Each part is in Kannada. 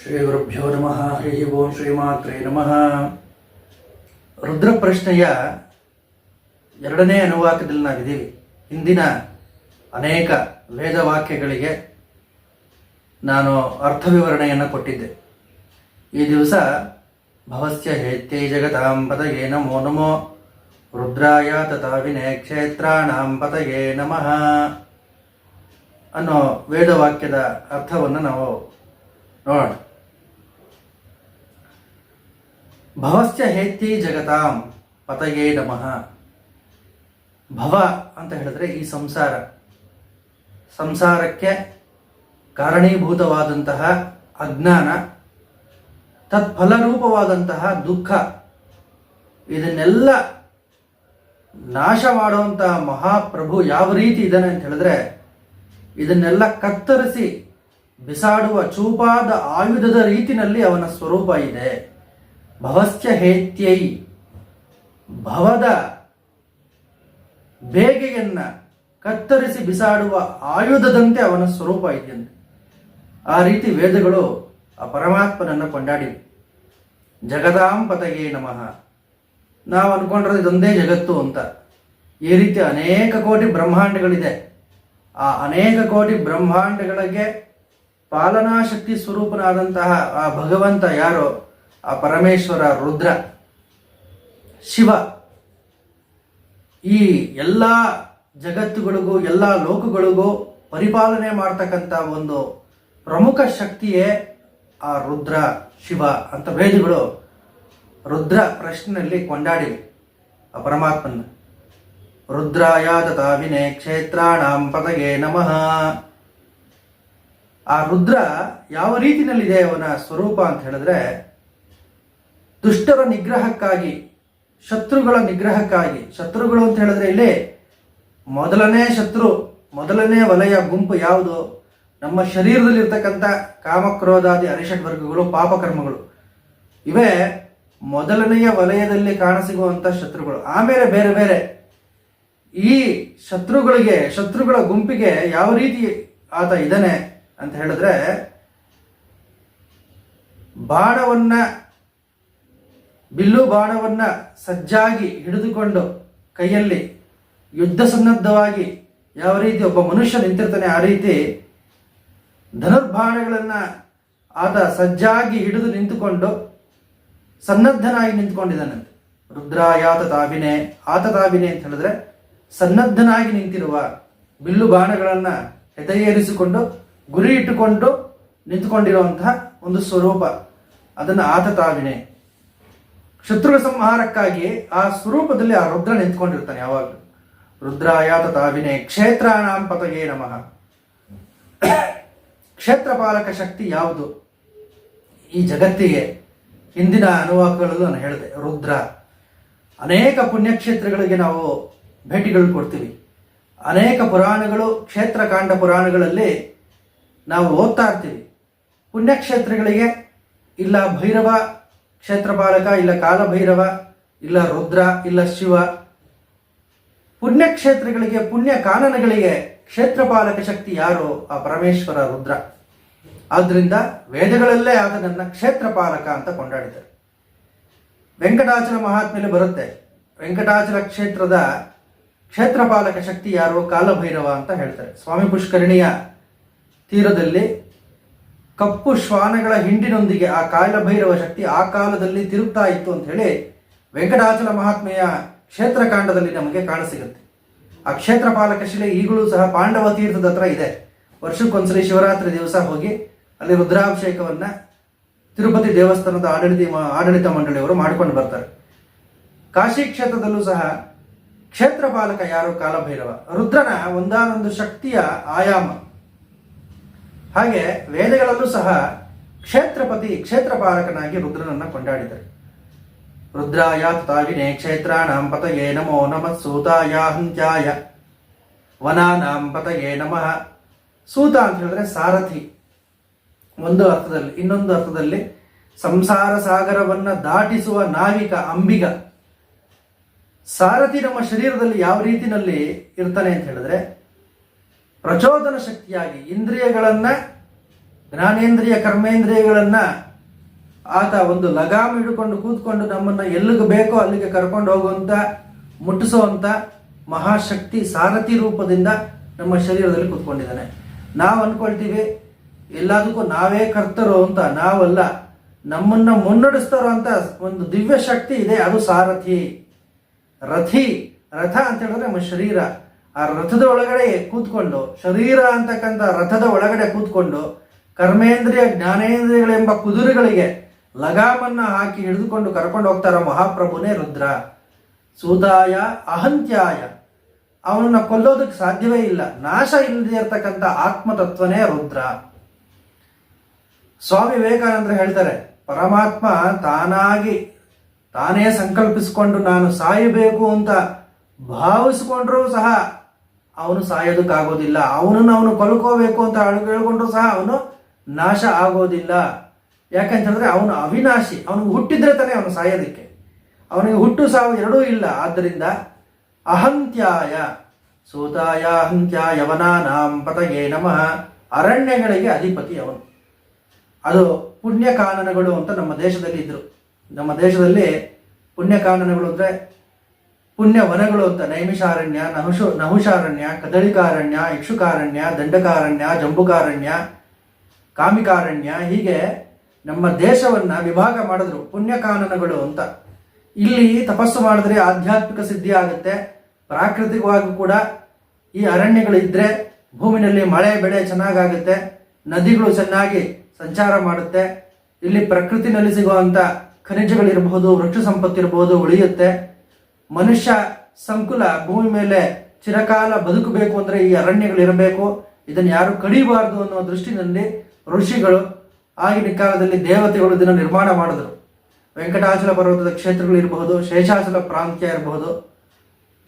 ಶ್ರೀ ಗುರುಭ್ಯೋ ನಮಃ. ಹರಿ ಓಂ. ಶ್ರೀಮಾತ್ರೇ ನಮಃ. ರುದ್ರ ಪ್ರಶ್ನೆಯ ಎರಡನೇ ಅನುವಾಕದಲ್ಲಿ ನಾವಿದ್ದೀವಿ. ಹಿಂದಿನ ಅನೇಕ ವೇದವಾಕ್ಯಗಳಿಗೆ ನಾನು ಅರ್ಥ ವಿವರಣೆಯನ್ನು ಕೊಟ್ಟಿದ್ದೆ. ಈ ದಿವಸ ಭವಸ್ಯ ಹೇತ್ಯೈ ಜಗತಾಂ ಪತಯೇ ನಮೋ ನಮೋ ರುದ್ರಾಯ ತಥಾ ವಿನಯ ಕ್ಷೇತ್ರಾಣಾಂ ಪತಯೇ ನಮಃ ಅನ್ನೋ ವೇದವಾಕ್ಯದ ಅರ್ಥವನ್ನು ನಾವು ನೋಡೋಣ. ಭವಸ್ಯ ಹೇತ್ಯೈ ಜಗತಾಂ ಪತಯೇ ನಮಃ. ಭವ ಅಂತ ಹೇಳಿದ್ರೆ ಈ ಸಂಸಾರಕ್ಕೆ ಕಾರಣೀಭೂತವಾದಂತಹ ಅಜ್ಞಾನ, ತತ್ಫಲರೂಪವಾದಂತಹ ದುಃಖ, ಇದನ್ನೆಲ್ಲ ನಾಶ ಮಾಡುವಂತಹ ಮಹಾಪ್ರಭು ಯಾವ ರೀತಿ ಇದ್ದಾನೆ ಅಂತ ಹೇಳಿದ್ರೆ, ಇದನ್ನೆಲ್ಲ ಕತ್ತರಿಸಿ ಬಿಸಾಡುವ ಚೂಪಾದ ಆಯುಧದ ರೀತಿನಲ್ಲಿ ಅವನ ಸ್ವರೂಪ ಇದೆ. ಭವಸ್ಯ ಹೇತ್ಯೈ, ಭವದ ಬೇಗೆಯನ್ನ ಕತ್ತರಿಸಿ ಬಿಸಾಡುವ ಆಯುಧದಂತೆ ಅವನ ಸ್ವರೂಪ ಇದೆಯಂತೆ. ಆ ರೀತಿ ವೇದಗಳು ಆ ಪರಮಾತ್ಮನನ್ನು ಕೊಂಡಾಡಿವೆ. ಜಗದಾಂ ಪತಯೇ ನಮಃ. ನಾವು ಅನ್ಕೊಂಡಿರೋದು ಇದೊಂದೇ ಜಗತ್ತು ಅಂತ. ಈ ರೀತಿ ಅನೇಕ ಕೋಟಿ ಬ್ರಹ್ಮಾಂಡಗಳಿದೆ. ಆ ಅನೇಕ ಕೋಟಿ ಬ್ರಹ್ಮಾಂಡಗಳಿಗೆ ಪಾಲನಾ ಶಕ್ತಿ ಸ್ವರೂಪನಾದಂತಹ ಆ ಭಗವಂತ ಯಾರೋ, ಆ ಪರಮೇಶ್ವರ ರುದ್ರ ಶಿವ, ಈ ಎಲ್ಲ ಜಗತ್ತುಗಳಿಗೂ ಎಲ್ಲ ಲೋಕಗಳಿಗೂ ಪರಿಪಾಲನೆ ಮಾಡ್ತಕ್ಕಂಥ ಒಂದು ಪ್ರಮುಖ ಶಕ್ತಿಯೇ ಆ ರುದ್ರ ಶಿವ ಅಂತ ವೇದಗಳು ರುದ್ರ ಪ್ರಶ್ನೆಯಲ್ಲಿ ಕೊಂಡಾಡಿವೆ ಆ ಪರಮಾತ್ಮನ. ರುದ್ರಾಯ ತಥಾ ವಿನಯ ಕ್ಷೇತ್ರಾಣಾಂ ಪತಯೇ ನಮಃ. ಆ ರುದ್ರ ಯಾವ ರೀತಿನಲ್ಲಿದೆ ಅವನ ಸ್ವರೂಪ ಅಂತ ಹೇಳಿದ್ರೆ, ದುಷ್ಟರ ನಿಗ್ರಹಕ್ಕಾಗಿ, ಶತ್ರುಗಳ ನಿಗ್ರಹಕ್ಕಾಗಿ. ಶತ್ರುಗಳು ಅಂತ ಹೇಳಿದ್ರೆ ಇಲ್ಲಿ ಮೊದಲನೇ ವಲಯ ಗುಂಪು ಯಾವುದು? ನಮ್ಮ ಶರೀರದಲ್ಲಿರ್ತಕ್ಕಂಥ ಕಾಮಕ್ರೋಧಾದಿ ಅರಿಷಡ್ ವರ್ಗಗಳು, ಪಾಪಕರ್ಮಗಳು. ಇವೇ ಮೊದಲನೆಯ ವಲಯದಲ್ಲಿ ಕಾಣಸಿಗುವಂಥ ಶತ್ರುಗಳು. ಆಮೇಲೆ ಬೇರೆ ಬೇರೆ ಈ ಶತ್ರುಗಳ ಗುಂಪಿಗೆ ಯಾವ ರೀತಿ ಆತ ಇದ್ದಾನೆ ಅಂತ ಹೇಳಿದ್ರೆ, ಬಿಲ್ಲು ಬಾಣವನ್ನ ಸಜ್ಜಾಗಿ ಹಿಡಿದುಕೊಂಡು ಕೈಯಲ್ಲಿ ಯುದ್ಧ ಸನ್ನದ್ಧವಾಗಿ ಯಾವ ರೀತಿ ಒಬ್ಬ ಮನುಷ್ಯ ನಿಂತಿರ್ತಾನೆ, ಆ ರೀತಿ ಧನುರ್ಬಾಣಗಳನ್ನ ಆತ ಸಜ್ಜಾಗಿ ಹಿಡಿದು ನಿಂತುಕೊಂಡು ಸನ್ನದ್ಧನಾಗಿ ನಿಂತ್ಕೊಂಡಿದ್ದಾನಂತೆ. ರುದ್ರಾಯ ತಥಾಭಿನೆ. ಆತತಾಭಿನೆ ಅಂತ ಹೇಳಿದ್ರೆ ಸನ್ನದ್ಧನಾಗಿ ನಿಂತಿರುವ, ಬಿಲ್ಲು ಬಾಣಗಳನ್ನ ಎದೆಯೇರಿಸಿಕೊಂಡು ಗುರಿ ಇಟ್ಟುಕೊಂಡು ನಿಂತುಕೊಂಡಿರುವಂತಹ ಒಂದು ಸ್ವರೂಪ, ಅದನ್ನು ಆತತಾಭಿನೆ. ಶತ್ರುಗಳ ಸಂಹಾರಕ್ಕಾಗಿ ಆ ಸ್ವರೂಪದಲ್ಲಿ ಆ ರುದ್ರ ನಿಂತ್ಕೊಂಡಿರ್ತಾನೆ ಯಾವಾಗಲೂ. ರುದ್ರಾಯ ತಥಾಭಿನೆ ಕ್ಷೇತ್ರಾಣಾಂ ಪತಯೇ ನಮಃ. ಕ್ಷೇತ್ರಪಾಲಕ ಶಕ್ತಿ ಯಾವುದು ಈ ಜಗತ್ತಿಗೆ? ಹಿಂದಿನ ಅನುವಾಕಗಳಲ್ಲೂ ನಾನು ಹೇಳಿದೆ, ರುದ್ರ. ಅನೇಕ ಪುಣ್ಯಕ್ಷೇತ್ರಗಳಿಗೆ ನಾವು ಭೇಟಿಗಳು ಕೊಡ್ತೀವಿ. ಅನೇಕ ಪುರಾಣಗಳು, ಕ್ಷೇತ್ರಕಾಂಡ ಪುರಾಣಗಳಲ್ಲಿ ನಾವು ಓದ್ತಾ ಇರ್ತೀವಿ. ಪುಣ್ಯಕ್ಷೇತ್ರಗಳಿಗೆ ಇಲ್ಲ ಭೈರವ ಕ್ಷೇತ್ರಪಾಲಕ, ಇಲ್ಲ ಕಾಲಭೈರವ, ಇಲ್ಲ ರುದ್ರ, ಇಲ್ಲ ಶಿವ. ಪುಣ್ಯಕ್ಷೇತ್ರಗಳಿಗೆ, ಪುಣ್ಯ ಕಾನನಗಳಿಗೆ ಕ್ಷೇತ್ರಪಾಲಕ ಶಕ್ತಿ ಯಾರು? ಆ ಪರಮೇಶ್ವರ ರುದ್ರ. ಆದ್ರಿಂದ ವೇದಗಳಲ್ಲೇ ಆತನನ್ನ ಕ್ಷೇತ್ರಪಾಲಕ ಅಂತ ಕೊಂಡಾಡಿದ್ದಾರೆ. ವೆಂಕಟಾಚಲ ಮಹಾತ್ಮೆಯಲ್ಲಿ ಬರುತ್ತೆ, ವೆಂಕಟಾಚಲ ಕ್ಷೇತ್ರದ ಕ್ಷೇತ್ರಪಾಲಕ ಶಕ್ತಿ ಯಾರು? ಕಾಲಭೈರವ ಅಂತ ಹೇಳ್ತಾರೆ. ಸ್ವಾಮಿ ಪುಷ್ಕರಣಿಯ ತೀರದಲ್ಲಿ ಕಪ್ಪು ಶ್ವಾನಗಳ ಹಿಂಡಿನೊಂದಿಗೆ ಆ ಕಾಲಭೈರವ ಶಕ್ತಿ ಆ ಕಾಲದಲ್ಲಿ ತಿರುಗ್ತಾ ಇತ್ತು ಅಂತ ಹೇಳಿ ವೆಂಕಟಾಚಲ ಮಹಾತ್ಮೆಯ ಕ್ಷೇತ್ರಕಾಂಡದಲ್ಲಿ ನಮಗೆ ಕಾಣಸಿಗುತ್ತೆ. ಆ ಕ್ಷೇತ್ರಪಾಲಕ ಶಿಲೆ ಈಗಲೂ ಸಹ ಪಾಂಡವ ತೀರ್ಥದ ಹತ್ರ ಇದೆ. ವರ್ಷಕ್ಕೊಂದ್ಸರಿ ಶಿವರಾತ್ರಿ ದಿವಸ ಹೋಗಿ ಅಲ್ಲಿ ರುದ್ರಾಭಿಷೇಕವನ್ನ ತಿರುಪತಿ ದೇವಸ್ಥಾನದ ಆಡಳಿತ ಮಂಡಳಿಯವರು ಮಾಡ್ಕೊಂಡು ಬರ್ತಾರೆ. ಕಾಶಿ ಕ್ಷೇತ್ರದಲ್ಲೂ ಸಹ ಕ್ಷೇತ್ರಪಾಲಕ ಯಾರು? ಕಾಲಭೈರವ. ರುದ್ರನ ಒಂದಾನೊಂದು ಶಕ್ತಿಯ ಆಯಾಮ. ಹಾಗೆ ವೇದಗಳಲ್ಲೂ ಸಹ ಕ್ಷೇತ್ರಪಾಲಕನಾಗಿ ರುದ್ರನನ್ನ ಕೊಂಡಾಡಿದ್ದಾರೆ. ರುದ್ರಾಯ ತಥಾವಿನೇ ಕ್ಷೇತ್ರಾಣಾಂ ಪತಯೇ ನಮೋ ನಮಃ ಸೂತಾಯ ಹಂತ್ಯಾಯ ವನಾನಾಂ ಪತಯೇ ನಮಃ. ಸೂತ ಅಂತ ಹೇಳಿದ್ರೆ ಸಾರಥಿ ಒಂದು ಅರ್ಥದಲ್ಲಿ. ಇನ್ನೊಂದು ಅರ್ಥದಲ್ಲಿ ಸಂಸಾರ ಸಾಗರವನ್ನ ದಾಟಿಸುವ ನಾವಿಕ, ಅಂಬಿಗ. ಸಾರಥಿ ನಮ್ಮ ಶರೀರದಲ್ಲಿ ಯಾವ ರೀತಿನಲ್ಲಿ ಇರ್ತಾನೆ ಅಂತ ಹೇಳಿದ್ರೆ, ಪ್ರಚೋದನ ಶಕ್ತಿಯಾಗಿ ಇಂದ್ರಿಯಗಳನ್ನ ಜ್ಞಾನೇಂದ್ರಿಯ ಕರ್ಮೇಂದ್ರಿಯಗಳನ್ನ ಆತ ಒಂದು ಲಗಾಮ್ ಹಿಡ್ಕೊಂಡು ಕೂತ್ಕೊಂಡು ನಮ್ಮನ್ನ ಎಲ್ಲಿಗೆ ಬೇಕೋ ಅಲ್ಲಿಗೆ ಕರ್ಕೊಂಡು ಹೋಗುವಂತ ಮುಟ್ಟಿಸುವಂತ ಮಹಾಶಕ್ತಿ ಸಾರಥಿ ರೂಪದಿಂದ ನಮ್ಮ ಶರೀರದಲ್ಲಿ ಕೂತ್ಕೊಂಡಿದ್ದಾನೆ. ನಾವು ಅನ್ಕೊಳ್ತೀವಿ ಎಲ್ಲದಕ್ಕೂ ನಾವೇ ಕರ್ತರು ಅಂತ. ನಾವಲ್ಲ, ನಮ್ಮನ್ನ ಮುನ್ನಡೆಸ್ತಾರೋ ಅಂತ ಒಂದು ದಿವ್ಯ ಶಕ್ತಿ ಇದೆ, ಅದು ಸಾರಥಿ. ರಥ ಅಂತ ಹೇಳಿದ್ರೆ ನಮ್ಮ ಶರೀರ. ಆ ರಥದ ಒಳಗಡೆ ಕೂತ್ಕೊಂಡು, ಶರೀರ ಅಂತಕ್ಕಂಥ ರಥದ ಒಳಗಡೆ ಕೂತ್ಕೊಂಡು ಕರ್ಮೇಂದ್ರಿಯ ಜ್ಞಾನೇಂದ್ರಿಯಗಳೆಂಬ ಕುದುರೆಗಳಿಗೆ ಲಗಾಮನ್ನ ಹಾಕಿ ಹಿಡಿದುಕೊಂಡು ಕರ್ಕೊಂಡು ಹೋಗ್ತಾರ ಮಹಾಪ್ರಭುನೇ ರುದ್ರ. ಸೂತಾಯ ಅಹಂತ್ಯಾಯ, ಅವನನ್ನ ಕೊಲ್ಲೋದಕ್ಕೆ ಸಾಧ್ಯವೇ ಇಲ್ಲ. ನಾಶ ಇಲ್ಲದೆ ಇರತಕ್ಕಂಥ ಆತ್ಮತತ್ವನೇ ರುದ್ರ. ಸ್ವಾಮಿ ವಿವೇಕಾನಂದರು ಹೇಳ್ತಾರೆ, ಪರಮಾತ್ಮ ತಾನೇ ಸಂಕಲ್ಪಿಸಿಕೊಂಡು ನಾನು ಸಾಯಬೇಕು ಅಂತ ಭಾವಿಸ್ಕೊಂಡ್ರೂ ಸಹ ಅವನು ಸಾಯೋದಕ್ಕಾಗೋದಿಲ್ಲ. ಅವನು ಕೊಲ್ಕೋಬೇಕು ಅಂತ ಹೇಳ್ಕೊಂಡ್ರು ಸಹ ಅವನು ನಾಶ ಆಗೋದಿಲ್ಲ. ಯಾಕಂತಂದ್ರೆ ಅವನು ಅವಿನಾಶಿ. ಅವನಿಗೆ ಹುಟ್ಟಿದ್ರೆ ತಾನೇ ಅವನು ಸಾಯೋದಕ್ಕೆ. ಅವನಿಗೆ ಹುಟ್ಟು ಸಾವು ಎರಡೂ ಇಲ್ಲ. ಆದ್ದರಿಂದ ಅಹಂತ್ಯಾಯ ಸೂತಾಯ ಅಹಂತ್ಯಾಯ ವನಾನಾಂ ಪತಯೇ ನಮಃ, ಅರಣ್ಯಗಳಿಗೆ ಅಧಿಪತಿ ಅವನು. ಅದು ಪುಣ್ಯಕಾನನಗಳು ಅಂತ ನಮ್ಮ ದೇಶದಲ್ಲಿ ಇದ್ರು. ನಮ್ಮ ದೇಶದಲ್ಲಿ ಪುಣ್ಯಕಾನನಗಳು ಅಂದ್ರೆ ಪುಣ್ಯವನಗಳು ಅಂತ. ನೈಮಿಷಾರಣ್ಯ, ನಹುಷಾರಣ್ಯ, ಕದಳಿಕಾರಣ್ಯ, ಇಕ್ಷುಕಾರಣ್ಯ, ದಂಡಕಾರಣ್ಯ, ಜಂಬುಕಾರಣ್ಯ, ಕಾಮಿಕಾರಣ್ಯ, ಹೀಗೆ ನಮ್ಮ ದೇಶವನ್ನ ವಿಭಾಗ ಮಾಡಿದ್ರು ಪುಣ್ಯಕಾನನಗಳು ಅಂತ. ಇಲ್ಲಿ ತಪಸ್ಸು ಮಾಡಿದ್ರೆ ಆಧ್ಯಾತ್ಮಿಕ ಸಿದ್ಧಿ ಆಗುತ್ತೆ. ಪ್ರಾಕೃತಿಕವಾಗಿ ಕೂಡ ಈ ಅರಣ್ಯಗಳಿದ್ರೆ ಭೂಮಿನಲ್ಲಿ ಮಳೆ ಬೆಳೆ ಚೆನ್ನಾಗಾಗುತ್ತೆ, ನದಿಗಳು ಚೆನ್ನಾಗಿ ಸಂಚಾರ ಮಾಡುತ್ತೆ, ಇಲ್ಲಿ ಪ್ರಕೃತಿನಲ್ಲಿ ಸಿಗುವಂತ ಖನಿಜಗಳಿರಬಹುದು, ವೃಕ್ಷ ಸಂಪತ್ತಿರಬಹುದು ಉಳಿಯುತ್ತೆ. ಮನುಷ್ಯ ಸಂಕುಲ ಭೂಮಿ ಮೇಲೆ ಚಿರಕಾಲ ಬದುಕಬೇಕು ಅಂದ್ರೆ ಈ ಅರಣ್ಯಗಳಿರಬೇಕು. ಇದನ್ನು ಯಾರು ಕಡಿಬಾರದು ಅನ್ನೋ ದೃಷ್ಟಿನಲ್ಲಿ ಋಷಿಗಳು ಆಗಿನ ಕಾಲದಲ್ಲಿ ದೇವತೆಗಳು ಇದನ್ನು ನಿರ್ಮಾಣ ಮಾಡಿದ್ರು. ವೆಂಕಟಾಚಲ ಪರ್ವತದ ಕ್ಷೇತ್ರಗಳಿರಬಹುದು, ಶೇಷಾಚಲ ಪ್ರಾಂತ್ಯ ಇರಬಹುದು,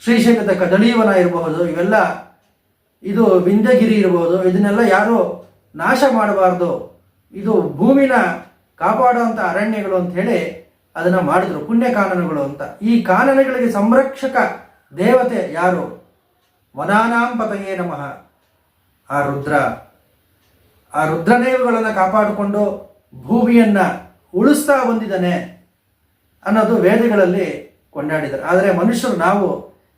ಶ್ರೀಶೈಲದ ಕದಳೀವನ ಇರಬಹುದು, ಇವೆಲ್ಲ ಇದು ವಿಂಧ್ಯಗಿರಿ ಇರಬಹುದು. ಇದನ್ನೆಲ್ಲ ಯಾರು ನಾಶ ಮಾಡಬಾರ್ದು, ಇದು ಭೂಮಿನ ಕಾಪಾಡುವಂತ ಅರಣ್ಯಗಳು ಅಂತ ಹೇಳಿ ಅದನ್ನ ಮಾಡಿದ್ರು ಪುಣ್ಯಕಾನನಗಳು ಅಂತ. ಈ ಕಾನನಗಳಿಗೆ ಸಂರಕ್ಷಕ ದೇವತೆ ಯಾರು? ವನಾನಾಂ ಪತಯೇ ನಮಃ, ಆ ರುದ್ರ. ಆ ರುದ್ರದೇವಗಳನ್ನ ಕಾಪಾಡಿಕೊಂಡು ಭೂಮಿಯನ್ನ ಉಳಿಸ್ತಾ ಬಂದಿದ್ದಾನೆ ಅನ್ನೋದು ವೇದಗಳಲ್ಲಿ ಕೊಂಡಾಡಿದ್ದಾರೆ. ಆದರೆ ಮನುಷ್ಯರು ನಾವು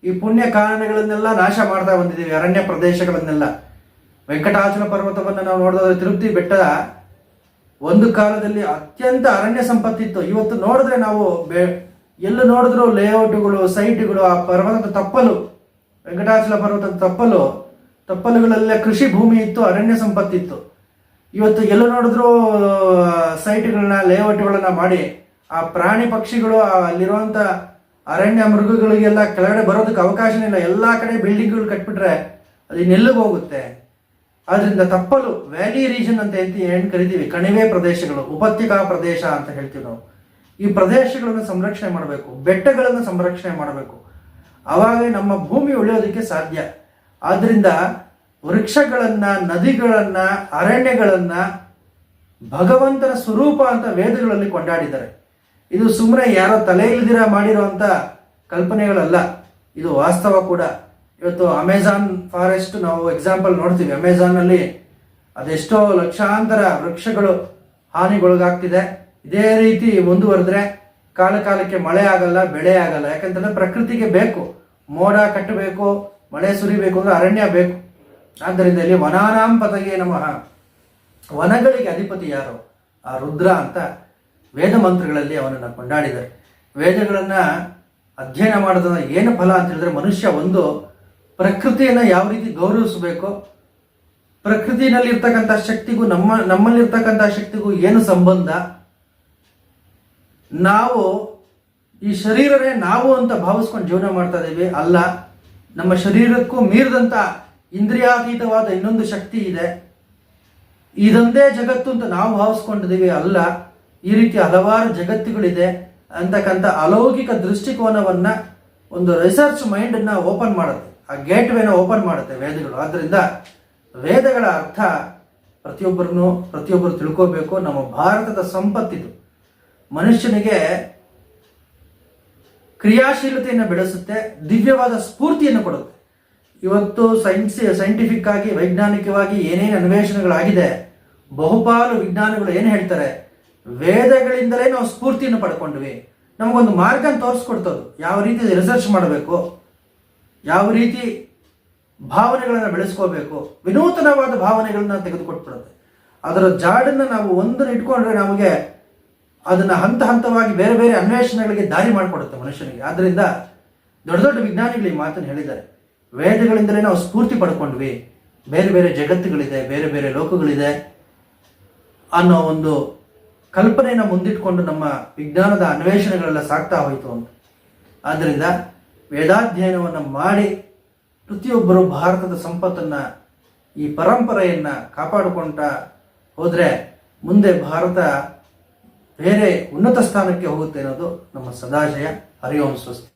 ಈ ಪುಣ್ಯ ಕಾನನಗಳನ್ನೆಲ್ಲ ನಾಶ ಮಾಡ್ತಾ ಬಂದಿದ್ದೀವಿ, ಅರಣ್ಯ ಪ್ರದೇಶಗಳನ್ನೆಲ್ಲ. ವೆಂಕಟಾಚಲ ಪರ್ವತವನ್ನು ನಾವು ನೋಡಿದ್ರೆ ತಿರುಪತಿ ಬೆಟ್ಟ ಒಂದು ಕಾಲದಲ್ಲಿ ಅತ್ಯಂತ ಅರಣ್ಯ ಸಂಪತ್ತಿತ್ತು. ಇವತ್ತು ನೋಡಿದ್ರೆ ನಾವು ಎಲ್ಲೂ ನೋಡಿದ್ರು ಲೇಔಟ್ಗಳು, ಸೈಟ್ಗಳು, ಆ ಪರ್ವತದ ತಪ್ಪಲು, ವೆಂಕಟಾಚಲ ಪರ್ವತದ ತಪ್ಪಲುಗಳಲ್ಲೇ ಕೃಷಿ ಭೂಮಿ ಇತ್ತು, ಅರಣ್ಯ ಸಂಪತ್ತಿತ್ತು. ಇವತ್ತು ಎಲ್ಲೂ ನೋಡಿದ್ರು ಸೈಟ್ಗಳನ್ನ, ಲೇಔಟ್ಗಳನ್ನ ಮಾಡಿ ಆ ಪ್ರಾಣಿ ಪಕ್ಷಿಗಳು, ಅಲ್ಲಿರುವಂತ ಅರಣ್ಯ ಮೃಗಗಳಿಗೆಲ್ಲ ಕೆಳಗಡೆ ಬರೋದಕ್ಕೆ ಅವಕಾಶನೇ ಇಲ್ಲ. ಎಲ್ಲಾ ಕಡೆ ಬಿಲ್ಡಿಂಗ್ಗಳು ಕಟ್ಬಿಟ್ರೆ ಅದು ಇನ್ನೆಲ್ಲಿಗೆ ಹೋಗುತ್ತೆ? ಆದ್ರಿಂದ ತಪ್ಪಲು ವ್ಯಾಲಿ ರೀಜನ್ ಅಂತ ಏನ್ ಕರಿತೀವಿ, ಕಣಿವೆ ಪ್ರದೇಶಗಳು, ಉಪತ್ಯಕಾ ಪ್ರದೇಶ ಅಂತ ಹೇಳ್ತೀವಿ ನಾವು. ಈ ಪ್ರದೇಶಗಳನ್ನು ಸಂರಕ್ಷಣೆ ಮಾಡಬೇಕು, ಬೆಟ್ಟಗಳನ್ನು ಸಂರಕ್ಷಣೆ ಮಾಡಬೇಕು. ಅವಾಗ ನಮ್ಮ ಭೂಮಿ ಉಳಿಯೋದಕ್ಕೆ ಸಾಧ್ಯ. ಆದ್ರಿಂದ ವೃಕ್ಷಗಳನ್ನ, ನದಿಗಳನ್ನ, ಅರಣ್ಯಗಳನ್ನ ಭಗವಂತನ ಸ್ವರೂಪ ಅಂತ ವೇದಗಳಲ್ಲಿ ಕೊಂಡಾಡಿದ್ದಾರೆ. ಇದು ಸುಮ್ಮನೆ ಯಾರೋ ತಲೆ ಇಲ್ದಿರ ಮಾಡಿರುವಂತ ಕಲ್ಪನೆಗಳಲ್ಲ, ಇದು ವಾಸ್ತವ ಕೂಡ. ಇವತ್ತು ಅಮೆಜಾನ್ ಫಾರೆಸ್ಟ್ ನಾವು ಎಕ್ಸಾಂಪಲ್ ನೋಡ್ತೀವಿ. ಅಮೆಜಾನ್ ಅಲ್ಲಿ ಅದೆಷ್ಟೋ ಲಕ್ಷಾಂತರ ವೃಕ್ಷಗಳು ಹಾನಿಗೊಳಗಾಗ್ತಿದೆ. ಇದೇ ರೀತಿ ಮುಂದುವರೆದ್ರೆ ಕಾಲಕ್ಕೆ ಮಳೆ ಆಗಲ್ಲ, ಬೆಳೆ ಆಗಲ್ಲ. ಯಾಕಂತಂದ್ರೆ ಪ್ರಕೃತಿಗೆ ಬೇಕು, ಮೋಡ ಕಟ್ಟಬೇಕು, ಮಳೆ ಸುರಿಬೇಕು ಅಂದ್ರೆ ಅರಣ್ಯ ಬೇಕು. ಆದ್ದರಿಂದ ಇಲ್ಲಿ ವನಾನಾಂ ಪತಯೇ ನಮಃ, ವನಗಳಿಗೆ ಅಧಿಪತಿ ಯಾರು? ಆ ರುದ್ರ ಅಂತ ವೇದ ಮಂತ್ರಗಳಲ್ಲಿ ಅವನನ್ನ ಕೊಂಡಾಡಿದ್ದಾರೆ. ವೇದಗಳನ್ನ ಅಧ್ಯಯನ ಮಾಡೋದ್ರ ಏನು ಫಲ ಅಂತ ಹೇಳಿದ್ರೆ, ಮನುಷ್ಯ ಒಂದು ಪ್ರಕೃತಿಯನ್ನ ಯಾವ ರೀತಿ ಗೌರವಿಸಬೇಕು, ಪ್ರಕೃತಿನಲ್ಲಿರ್ತಕ್ಕಂಥ ಶಕ್ತಿಗೂ ನಮ್ಮಲ್ಲಿರ್ತಕ್ಕಂಥ ಶಕ್ತಿಗೂ ಏನು ಸಂಬಂಧ, ನಾವು ಈ ಶರೀರನೇ ನಾವು ಅಂತ ಭಾವಿಸ್ಕೊಂಡು ಜೀವನ ಮಾಡ್ತಾ ಇದ್ದೀವಿ ಅಲ್ಲ, ನಮ್ಮ ಶರೀರಕ್ಕೂ ಮೀರಿದಂತ ಇಂದ್ರಿಯಾತೀತವಾದ ಇನ್ನೊಂದು ಶಕ್ತಿ ಇದೆ, ಇದೊಂದೇ ಜಗತ್ತು ಅಂತ ನಾವು ಭಾವಿಸ್ಕೊಂಡಿದ್ದೀವಿ ಅಲ್ಲ, ಈ ರೀತಿ ಹಲವಾರು ಜಗತ್ತುಗಳಿದೆ ಅಂತಕ್ಕಂಥ ಅಲೌಕಿಕ ದೃಷ್ಟಿಕೋನವನ್ನ, ಒಂದು ರಿಸರ್ಚ್ ಮೈಂಡ್ ಅನ್ನ ಓಪನ್ ಮಾಡುತ್ತೆ, ಆ ಗೇಟ್ ವೇನ ಓಪನ್ ಮಾಡುತ್ತೆ ವೇದಗಳು. ಆದ್ರಿಂದ ವೇದಗಳ ಅರ್ಥ ಪ್ರತಿಯೊಬ್ಬರು ತಿಳ್ಕೋಬೇಕು. ನಮ್ಮ ಭಾರತದ ಸಂಪತ್ತಿದು ಮನುಷ್ಯನಿಗೆ ಕ್ರಿಯಾಶೀಲತೆಯನ್ನು ಬೆಳೆಸುತ್ತೆ, ದಿವ್ಯವಾದ ಸ್ಫೂರ್ತಿಯನ್ನು ಕೊಡುತ್ತೆ. ಇವತ್ತು ಸೈಂಟಿಫಿಕ್ ಆಗಿ, ವೈಜ್ಞಾನಿಕವಾಗಿ ಏನೇನು ಅನ್ವೇಷಣೆಗಳಾಗಿದೆ, ಬಹುಪಾಲು ವಿಜ್ಞಾನಿಗಳು ಏನು ಹೇಳ್ತಾರೆ, ವೇದಗಳಿಂದಲೇ ನಾವು ಸ್ಫೂರ್ತಿಯನ್ನು ಪಡ್ಕೊಂಡ್ವಿ, ನಮಗೊಂದು ಮಾರ್ಗ ತೋರಿಸ್ಕೊಡ್ತದ್ದು, ಯಾವ ರೀತಿ ರಿಸರ್ಚ್ ಮಾಡಬೇಕು, ಯಾವ ರೀತಿ ಭಾವನೆಗಳನ್ನು ಬೆಳೆಸ್ಕೋಬೇಕು, ವಿನೂತನವಾದ ಭಾವನೆಗಳನ್ನ ತೆಗೆದುಕೊಟ್ಬಿಡುತ್ತೆ. ಅದರ ಜಾಡನ್ನು ನಾವು ಒಂದನ್ನು ಇಟ್ಕೊಂಡ್ರೆ ನಮಗೆ ಅದನ್ನು ಹಂತ ಹಂತವಾಗಿ ಬೇರೆ ಬೇರೆ ಅನ್ವೇಷಣೆಗಳಿಗೆ ದಾರಿ ಮಾಡಿಕೊಡುತ್ತೆ ಮನುಷ್ಯನಿಗೆ. ಆದ್ದರಿಂದ ದೊಡ್ಡ ದೊಡ್ಡ ವಿಜ್ಞಾನಿಗಳು ಈ ಮಾತನ್ನು ಹೇಳಿದ್ದಾರೆ, ವೇದಗಳಿಂದಲೇ ನಾವು ಸ್ಫೂರ್ತಿ ಪಡ್ಕೊಂಡ್ವಿ, ಬೇರೆ ಬೇರೆ ಜಗತ್ತುಗಳಿದೆ, ಬೇರೆ ಬೇರೆ ಲೋಕಗಳಿದೆ ಅನ್ನೋ ಒಂದು ಕಲ್ಪನೆಯನ್ನು ಮುಂದಿಟ್ಕೊಂಡು ನಮ್ಮ ವಿಜ್ಞಾನದ ಅನ್ವೇಷಣೆಗಳೆಲ್ಲ ಸಾಗ್ತಾ ಹೋಯಿತು ಅಂತ. ಆದ್ದರಿಂದ ವೇದಾಧ್ಯಯನವನ್ನು ಮಾಡಿ ಪ್ರತಿಯೊಬ್ಬರು ಭಾರತದ ಸಂಪತ್ತನ್ನು, ಈ ಪರಂಪರೆಯನ್ನು ಕಾಪಾಡಿಕೊಂಡ ಹೋದರೆ ಮುಂದೆ ಭಾರತ ಬೇರೆ ಉನ್ನತ ಸ್ಥಾನಕ್ಕೆ ಹೋಗುತ್ತೆ ಅನ್ನೋದು ನಮ್ಮ ಸದಾಶಯ. ಹರಿ ಓಂ ಸ್ವಸ್ತಿ.